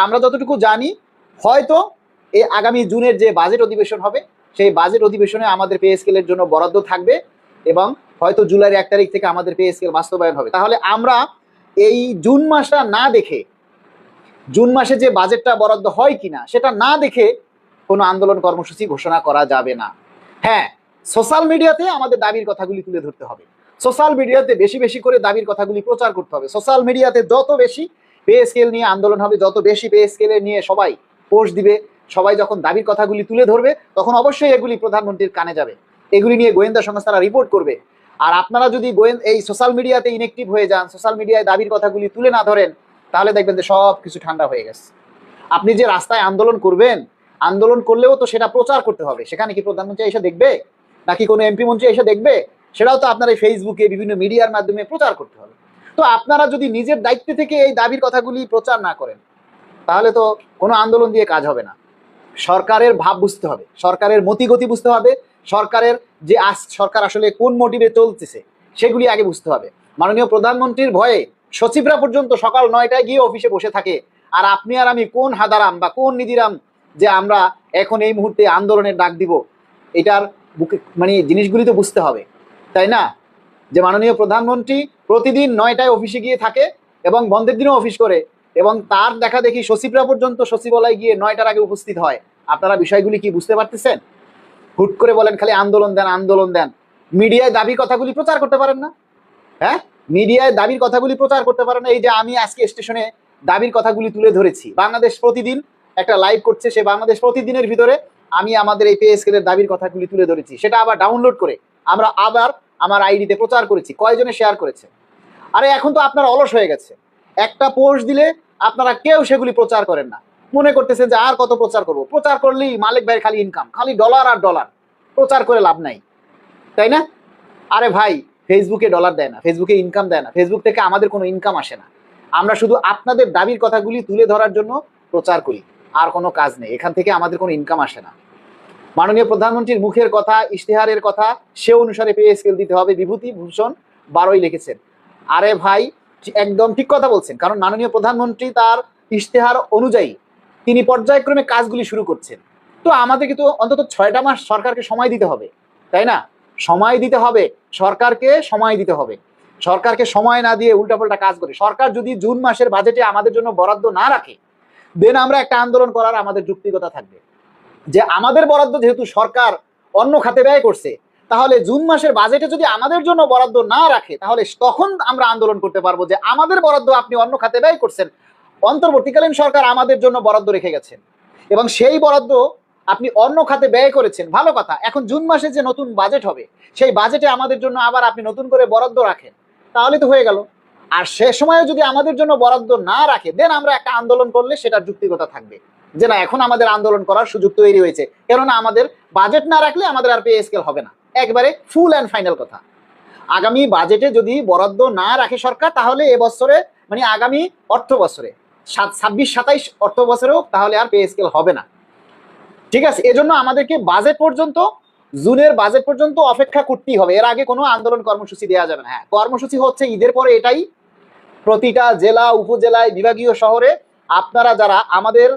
আমরা যতটুকু জানি হয়তো এই আগামী জুনের যে বাজেট অধিবেশন হবে সেই বাজেট অধিবেশনে আমাদের পে স্কেলের জন্য বরাদ্দ থাকবে এবং হয়তো জুলাইয়ের 1 তারিখ থেকে আমাদের পে স্কেল বাস্তবায়ন হবে। তাহলে আমরা এই জুন মাসটা না দেখে, জুন মাসে যে বাজেটটা বরাদ্দ হয় কিনা সেটা না দেখে কোনো আন্দোলন কর্মসূচি ঘোষণা করা যাবে না। হ্যাঁ, সোশ্যাল মিডিয়াতে আমাদের দাবির কথাগুলি তুলে ধরতে হবে, সোশ্যাল মিডিয়াতে বেশি বেশি করে দাবির কথাগুলি প্রচার করতে হবে। সোশ্যাল মিডিয়াতে যত বেশি পে স্কেল নিয়ে আন্দোলন হবে, যত বেশি পে স্কেলে নিয়ে সবাই পোস্ট দিবে, সবাই যখন দাবির কথাগুলি তুলে ধরবে তখন অবশ্যই এগুলি প্রধানমন্ত্রীর কানে যাবে, এগুলি নিয়ে গোয়েন্দা সংস্থারা রিপোর্ট করবে। আর আপনারা যদি এই সোশ্যাল মিডিয়াতে ইনঅ্যাক্টিভ হয়ে যান, সোশ্যাল মিডিয়ায় দাবির কথাগুলি তুলে না ধরেন, তাহলে দেখবেন যে সব কিছু ঠান্ডা হয়ে গেছে। আপনি যে রাস্তায় আন্দোলন করবেন, আন্দোলন করলেও তো সেটা প্রচার করতে হবে। সেখানে কি প্রধানমন্ত্রী এসে দেখবে নাকি কোনো এমপি মন্ত্রী এসে দেখবে? সেটাও তো আপনার এই ফেসবুকে বিভিন্ন মিডিয়ার মাধ্যমে প্রচার করতে হবে। তো আপনারা যদি নিজের দায়িত্ব থেকে এই দাবির কথাগুলি প্রচার না করেন তাহলে তো কোনো আন্দোলন দিয়ে কাজ হবে না। সরকারের ভাব বুঝতে হবে, সরকারের মতিগতি বুঝতে হবে, সরকারের যে সরকার আসলে কোন মোটিভে চলতেছে সেগুলি আগে বুঝতে হবে। মাননীয় প্রধানমন্ত্রীর ভয়ে সচিবরা পর্যন্ত সকাল 9টায় গিয়ে অফিসে বসে থাকে, আর আপনি আর আমি কোন হাদারাম বা কোন নিদিরাম যে আমরা এখন এই মুহূর্তে আন্দোলনের ডাক দিব? এটার বুকে জিনিসগুলি তো বুঝতে হবে, তাই না? যে মাননীয় প্রধানমন্ত্রী প্রতিদিন 9টায় অফিসে গিয়ে থাকে এবং বন্ধের দিনও অফিস করে, এবং তার দেখা দেখি সচিবরা পর্যন্ত সচিবালয় গিয়ে 9টার আগে উপস্থিত হয়। আপনারা বিষয়গুলি কি বুঝতে পারতেছেন? হুট করে বলেন খালি আন্দোলন দেন, আন্দোলন দেন, মিডিয়ায় দাবির কথাগুলি প্রচার করতে পারেন না? হ্যাঁ, মিডিয়ায় দাবির কথাগুলি প্রচার করতে পারেন না? এই যে আমি আজকে স্টেশনে দাবির কথাগুলি তুলে ধরেছি, বাংলাদেশ প্রতিদিন একটা লাইভ করছে, সে বাংলাদেশ প্রতিদিনের ভিতরে আমি আমাদের এই পে স্কেলের দাবির কথাগুলি তুলে ধরেছি, সেটা আবার ডাউনলোড করে আমরা আবার আমার আইডিতে প্রচার করেছি। কয়জনে শেয়ার করেছে? আরে এখন তো আপনারা অলস হয়ে গেছে, একটা পোস্ট দিলে আপনারা কেউ সেগুলি প্রচার করেন না, মনে করতেছেন যে আর কত প্রচার করবো, প্রচার করলেই মালিক ভাইয়ের খালি ইনকাম, খালি ডলার আর ডলার, প্রচার করে লাভ নাই, তাই না? আরে ভাই, ফেসবুকে ডলার দেয় না, ফেসবুকে ইনকাম দেয় না, ফেসবুক থেকে আমাদের কোনো ইনকাম আসে না, আমরা শুধু আপনাদের দাবির কথাগুলি তুলে ধরার জন্য প্রচার করি, আর কোনো কাজ নেই, এখান থেকে আমাদের কোনো ইনকাম আসে না। মাননীয় প্রধানমন্ত্রীর মুখের কথা, ইশতেহারের কথা, সে অনুসারে পে স্কেল দিতে হবে, বিভূতিভূষণ 12ই লিখেছেন। আরে ভাই, একদম ঠিক কথা বলছেন, কারণ মাননীয় প্রধানমন্ত্রী তার ইশতেহার অনুযায়ী তিনি পর্যায়ক্রমে কাজগুলি শুরু করছেন। তো আমাদেরকে তো অন্তত 6টা মাস সরকারকে সময় দিতে হবে, তাই না? সময় দিতে হবে, সরকারকে সময় দিতে হবে। সরকারকে সময় না দিয়ে উল্টাপাল্টা কাজ করে সরকার যদি জুন মাসের বাজেটে আমাদের জন্য বরাদ্দ না রাখে, দেন আমরা একটা আন্দোলন করার আমাদের যুক্তিকতা থাকবে যে আমাদের বরাদ্দ যেহেতু সরকার অন্য খাতে ব্যয় করছে, তাহলে জুন মাসের বাজেটে যদি আমাদের জন্য বরাদ্দ না রাখে তাহলে তখন আমরা আন্দোলন করতে পারবো যে আমাদের বরাদ্দ আপনি অন্য খাতে ব্যয় করছেন, অন্তর্বর্তীকালীন সরকার আমাদের জন্য বরাদ্দ রেখে গেছেন এবং সেই বরাদ্দ আপনি অন্য খাতে ব্যয় করেছেন, ভালো কথা। এখন জুন মাসে যে নতুন বাজেট হবে সেই বাজেটে আমাদের জন্য আবার আপনি নতুন করে বরাদ্দ রাখেন, তাহলে তো হয়ে গেল। আর সে সময় যদি আমাদের জন্য বরাদ্দ না রাখে, দেন আমরা একটা আন্দোলন করলে সেটার যুক্তিকতা থাকবে যে না, এখন আমাদের আন্দোলন করার সুযোগ তৈরি হয়েছে, কেননা আমাদের বাজেট না রাখলে আমাদের আর পে স্কেল হবে না। একবারে ফুল অ্যান্ড ফাইনাল কথা। আগামী বাজেটে যদি বরাদ্দ না রাখে সরকার, তাহলে এবছরে আগামী অর্থ বছরে 26-27 অর্থ বছরেও তাহলে আর পে স্কেল হবে না। ঠিক আছে, এজন্য আমাদেরকে বাজেট পর্যন্ত, জুনের বাজেট পর্যন্ত অপেক্ষা করতেই হবে, এর আগে কোনো আন্দোলন কর্মসূচি দেওয়া যাবে না। হ্যাঁ, কর্মসূচি হচ্ছে ঈদের পরে, এটাই প্রতিটা জেলা, উপজেলায়, বিভাগীয় শহরে আপনারা যারা আমাদের